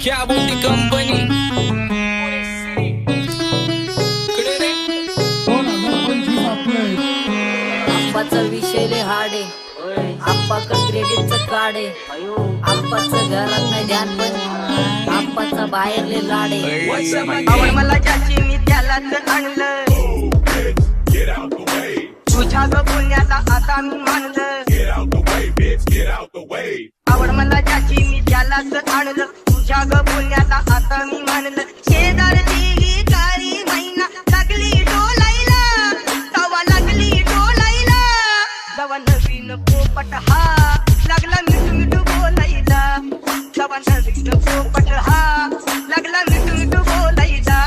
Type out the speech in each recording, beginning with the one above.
क्या बोलती कंपनी आप्पाचा विषय लय हाडे, आप्पाकडे क्रेडिटचं काढे, आप्पाचं घरात नाही ध्यान पण आप्पाचा बाहेर लय लाडे. आवड मला ज्याची मी त्यालाच आणलं, तुझ्या ग बोलण्याला आता मी मानलं. आवड मला ज्याची मी त्यालाच आणलं, तुझ्या ग बोलण्याला आता मी मानलं. शेजारची काळी मैना लागली डोलायला, तवा लागली डोलायला. तवा नवीन पोपट हा लागला मिठू मिठू बोलायला, तवा नवीन पोपट हा लागला मिठू मिठू बोलायला.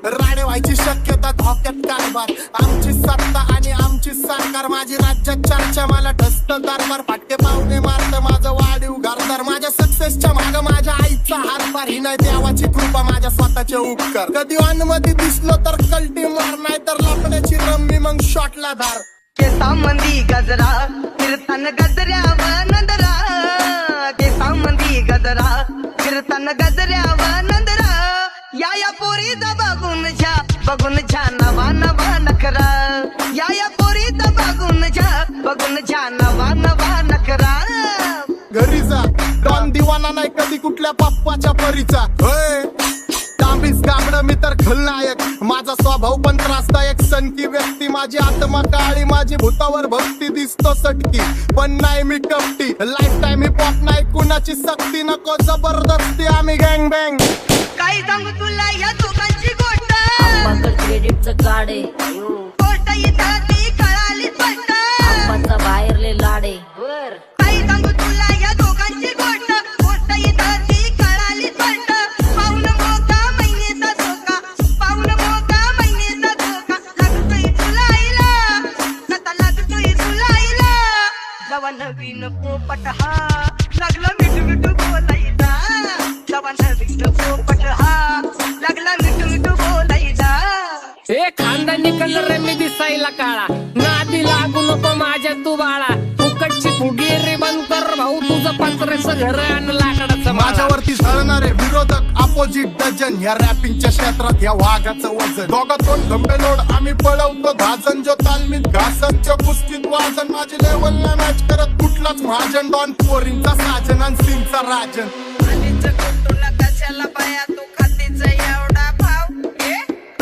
राणे व्हायची शक्यता धोक्यात कारभार, आमची सत्ता आणि आमची सरकार. माझी राज्यात चर्चा मला ठसत कारभार, फाटके पाहुणे मारत माझं वाढीव घरदार. माझ्या सक्सेसच्या माग माझ्या आईचा हातभार, ही नाही देवाची कृपा माझ्या स्वतःचे उपकार. कधी अनुमती दिसलो तर कल्टी मार, नाही तर लपण्याची रम्मी मग शॉटला धार. केसामंदी गजरा फिरताना गजऱ्यावर नंदरा, केसामंदी गजरा फिरताना गजऱ्यावर नंदरा. या पोरीचा बघून झा नवा नवा नखरा, या पोरीचा बघून झा नवा नवा नखरा. घरी जा डॉन दिवाना नाही कधी कुठल्या पप्पाच्या परीचा. तांबीस गाबड मी तर खलनायक, माझा स्वभाव पण त्रासदायक. सनकी व्यक्ती माझी आत्मा काळी, माझी भूतावर भक्ती दिसतो सटकी पण नाही मी कपटी. लाईफ टाइम ही पॉप नाही कुणाची सक्ती, नको जबरदस्ती आम्ही गँग बँग. काय सांगू तुला या दोघांची गोष्ट, आप्पाकडे क्रेडिटचं काढे, गोष्ट इथं ती कळाली स्पष्ट. आप्पाचा बाहेर लय लाडे. काय सांगू तुला या दोघांची गोष्ट, गोष्ट इथं ती कळाली स्पष्ट. पाऊन मोका महिनेचा धोका, पाऊन मोका महिनेचा धोका. लागतोय तुला आईला, आता लागतोय तुला आईला. जवा नवीन पोपट हा लागला मिठू मिठू बोलायला, जवा नवीन पोपट हा लागला मिठू मिठू बोलायला. ए खानदानी कलर रे मी दिसायला काळा, नादी लागू नको माझ्या तू बाळा. फुकटची फुगीरी बंद कर भाऊ, तुझं पत्र्याचं घर आणि लाकडाचं माळा. माझ्यावरती झळणारे विरोधक अपोजिट डझन, या रॅपिंगच्या क्षेत्रात या वाघाचं वजन. दोघातून खंबे लोड आम्ही पळवतो धाजन, जो तालमीत घासनच्या कुस्तीत वाजन. माझी लेवल नाही मॅच करत कुठलाच महाजन, डॉन पोरींचा साजन आणि सिंगचा राजन. आलीच कुटुला कशाला बाया तू खातीच एवढा भाव,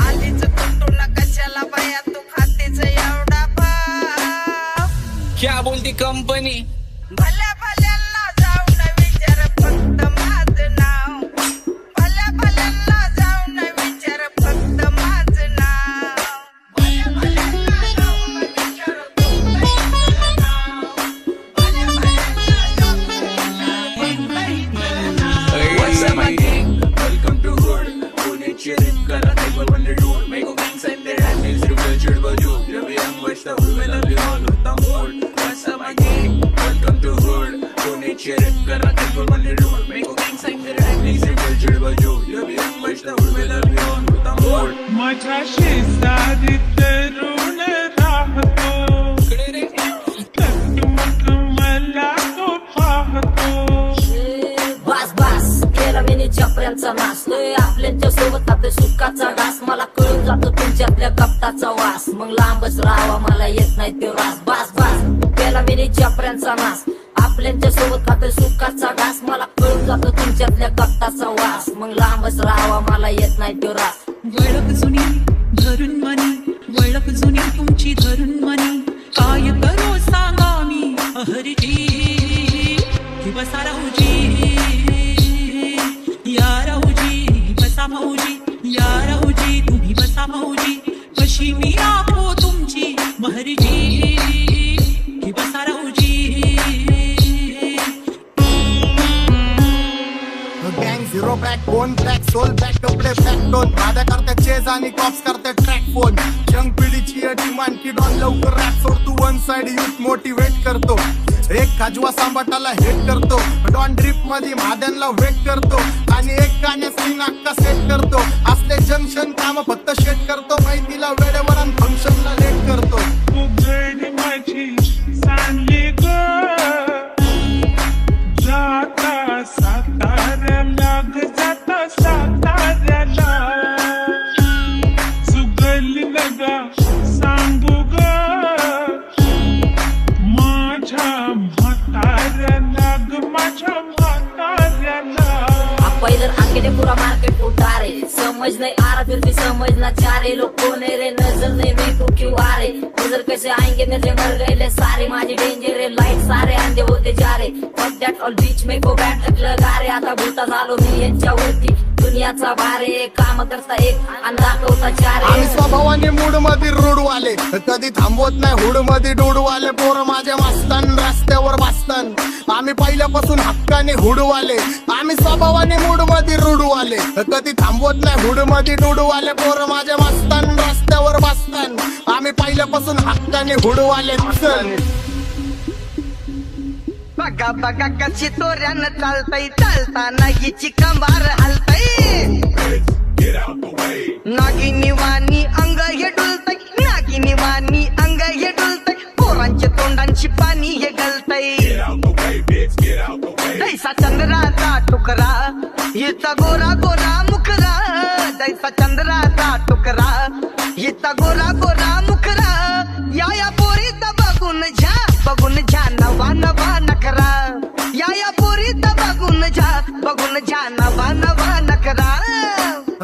आलीच कुटुला कशाला बाया तू खातीच एवढा भाव. क्या बोलती कंपनी भल्या भल्यांना जाऊन विचार फक्त माझं नाव, भल्या भल्यांना जाऊन विचार फक्त माझं नाव. भल्या भल्यांना जाऊन विचार फक्त माझं नाव, भल्या भल्यांना जाऊन विचार फक्त माझं नाव. Welcome to hood, पुण्याची रिप करा table when they do it. Make a gang sign their hand, is real चिडवं जू. रवी अंगवष्ट उर्वेला बिहान होता मोड. What's up my gang? Welcome to hood, पुण्याची रिप करा table when they do it. Make a gang sign their hand, is real चिडवं जू. रवी अंगवष्ट उर्वेला बिहान होता मोड. माझ्या शेजारी तरुण राहतो, मग मला तो पाहतो. बास बास केला मी चपऱ्यांचा नाश, आपल्याच्या सोबत आपल्या सुखाचा घास. मला कळून जातो तुमच्यातल्या कपटाचा वास, मग लांबच राहावा मला येत नाही ते रास. बास बास केला मी चपऱ्यांचा नाश, आपल्याच्या सोबत आपल्या सुखाचा घास. मला कळून जातो तुमच्यातल्या कपटाचा वास, मग लांबच राहावा मला येत नाही ते रास. वळख जुनी धरून मनी, वळख जुनी तुमची धरून मनी. काय करो सांगा मी अहरजी, की बसा राहूजी, या राहूजी बसा भाऊजी, या राहूजी तुम्ही बसा भाऊजी. कशी मी राहो तुमची महरजी, की बसा राहूजी. गँग zero back bone black soul back कपडे बॅक टोन. माझ्या करते चेज आणि कॉप्स करते ट्रॅक फोन. यंग पिढीची डिमांड की डॉन लवकर रॅप सोड. तू वन साइड युथ मोटिवेट करतो, एक खाजवा सांबाटाला हेट करतो. डॉन ड्रिप मध्ये महाद्यांना वेट करतो, आणि एक गाण्यास मी नाक्का सेट करतो. असले जंक्शन काम फक्त शेट करतो, माहितीला वेळेवर आणि फंक्शनला लेट करतो. उघड माझी सांडली ग, जाता सातारला ग पूरा मार्केट उठा रे, समझ नहीं आ रहा फिर भी समझना चाह रहे, लोग कौन है रे नजर नहीं मेरे को क्यों आ रहे, नजर कैसे आएंगे मेरे मर गए ले सारे, माझी डेंजर रे लाईट सारे अंधे होते जा रे, फक दॅट ऑल बीच में को बॅट लगा रे, आता भूता झालो मी यांच्यावरती, दुनियाचा भारे काम करता एक आणि दाखवता चार. आम्ही स्वभावाने मूड मध्ये रूडवाले, कधी थांबवत नाही हुड मध्ये डोडवाले, पोरं माझ्या मस्तान रस्त्यावर बसतान, आम्ही पहिल्यापासून हक्काने हुडवाले, आम्ही स्वभावाने मूड मध्ये रूडवाले, कधी थांबवत नाही हुड मध्ये डोडवाले, पोरं माझ्या मस्तान रस्त्यावर बसतान, आम्ही पहिल्यापासून हक्काने हुडवाले. चल बघा बघा कशी तोऱ्यानं चालतय, चालताना हिची कंबार हलतय, नागिनी वाणी अंग हे डुलतय, नागिनी वाणी अंग हे डुलतय, पोरांच्या तोंडांची पाणी हे गलतय, जैसा चंद्राचा तुकडा हिचा गोरा गोरा मुखरा, जैसा चंद्राचा तुकडा हिचा गोरा गोरा मुखरा, या पोरीचा बघून झा नवा नवा नखरा, या पोरीचा बघून झा नवा नवा नखरा.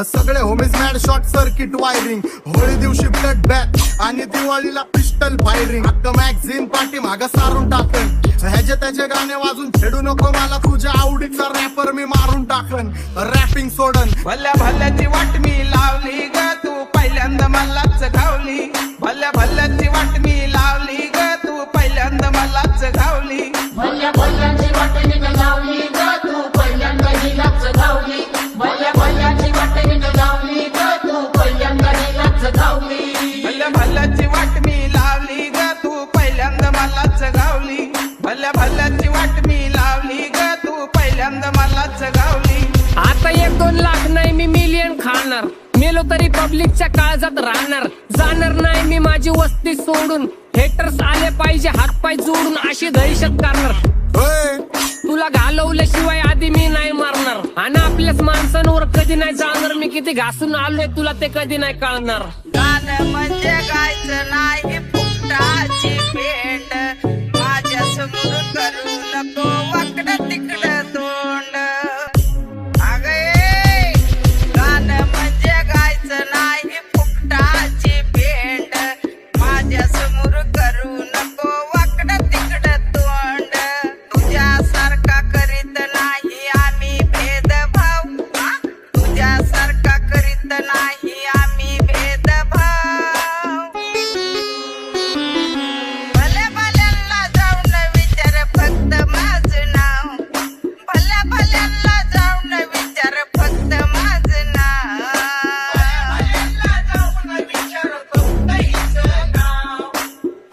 सगळे homies mad short circuit wiring, Holi दिवशी ब्लड बॅथ आणि दिवाळीला पिस्टल फायरिंग, हक्क मॅगझिन पाठी माग सारून टाकन, ह्याचे त्याचे गाणे वाजून छेडू नको मला, तुझ्या आवडीचा रॅपर मी मारून टाकन, रॅपिंग सोडन. भल्या भल्याची वाट मी लावली ग तू पहिल्यांदा मलाच घावली, भल्या भल्याची वाट मी लावली ग तू पहिल्यांदा मलाच घावली, भल्या भल्याची वाटेने लावली ग तू पहिल्यांदा हिलाच घावली, भल्या भल्याची वाटेने लावली ग तू पहिल्यांदा हिलाच घावली, भल्या भल्याची वाट मी लावली ग तू पहिल्यांदा मलाच घावली, भल्या भल्याची वाट मी लावली ग तू पहिल्यांदा मलाच घावली. आता 1-2 लाख नाही मी मिलियन खाणार, मेलो तरी पब्लिकच्या काळजात राहणार, जाणार नाही मी माझी वस्ती सोडून, हेटर्स आले पाहिजे हातपाय जोडून, अशी दहशत करणार, होय तुला घालवल्याशिवाय आधी मी नाही मारणार, आणि आपल्याच माणसांवर कधी नाही जाणार, मी किती घासून आलोय तुला ते कधी नाही कळणार. गाणं म्हणजे गायचं नाही फुकटाची भेंड, माझ्या समोर करू नको वाकडं तिकडं तोंड, अगे गाणं म्हणजे गायचं नाही फुकटाची भेंड, माझ्या समोर करू नको वाकडं तिकडं तोंड, तुझ्यासारखा करीत नाही आम्ही भेदभाव, तुझ्यासारखा करीत नाही आम्ही भेदभाव, भल्या भल्यांना जाऊन विचार फक्त माझं नाव, भल्या भल्यांना जाऊन विचार फक्त माझं नाव, भल्या जाऊन विचार फक्त हिचं नाव,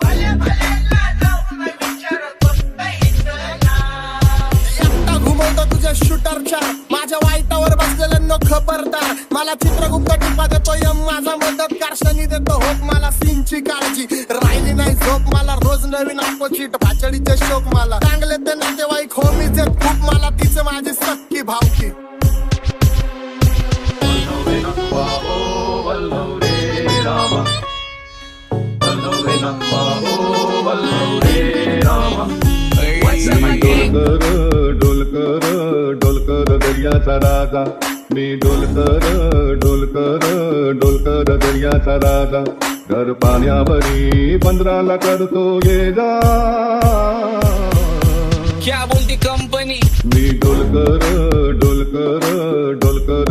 भल्या भल्यांना जाऊन विचार फक्त हिचं नाव. एकटा घुमवतो तुझ्या शूटरच्या, माझ्या वाईटावर बसलेल्यांना खबरदार, मला चित्रगुप्त टिपा देतो यम माझा मदतगार, शनी देतो होप मला सीनची काळजी, राहिली नाही झोप मला रोज नवीन अपोजिट, भाचडीचे शोक मला, चांगले ते नातेवाईक होमीच आहेत खूप मला, तिचं माझी सक्की भावकी. डोलकर दर्याचा राजा, मी डोलकर दर्याचा राजा, घर पाण्यावरी 15ला करतो ये जा, क्या बोलती कंपनी, मी डोलकर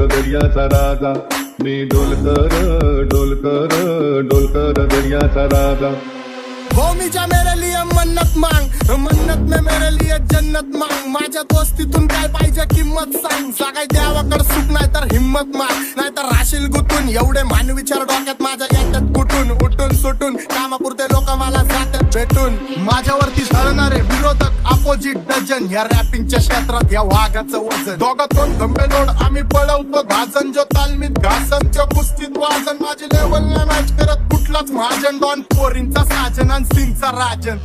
दर्याचा राजा, मी डोलकर दर्याचा राजा. होमीच्या मेरे लिए मन्नत मांग, मन्नत में मेरे लिए जन्नत मांग, माझ्या दोस्तीतून काय पाहिजे किंमत सांग, सगळ्या देवाकडे सुख नाही तर हिम्मत माग, नाही तर राशील गुतून, एवढे मान विचार डोक्यात माझ्या येतात कुठून, उठून सुटून कामापुरते लोक मला जातात भेटून, माझ्यावरती झळणारे विरोधक अपोजिट डझन, या रॅपिंगच्या क्षेत्रात या वाघाचं वजन, दोघातून खंबे लोड आम्ही पळवतो घासन, जो तालमीत घासनच्या कुस्तीत वाजन, माझी लेवल नाही मॅच करत कुठलाच महाजन, डॉन पोरींचा साजन आणि सिंगचा राजन.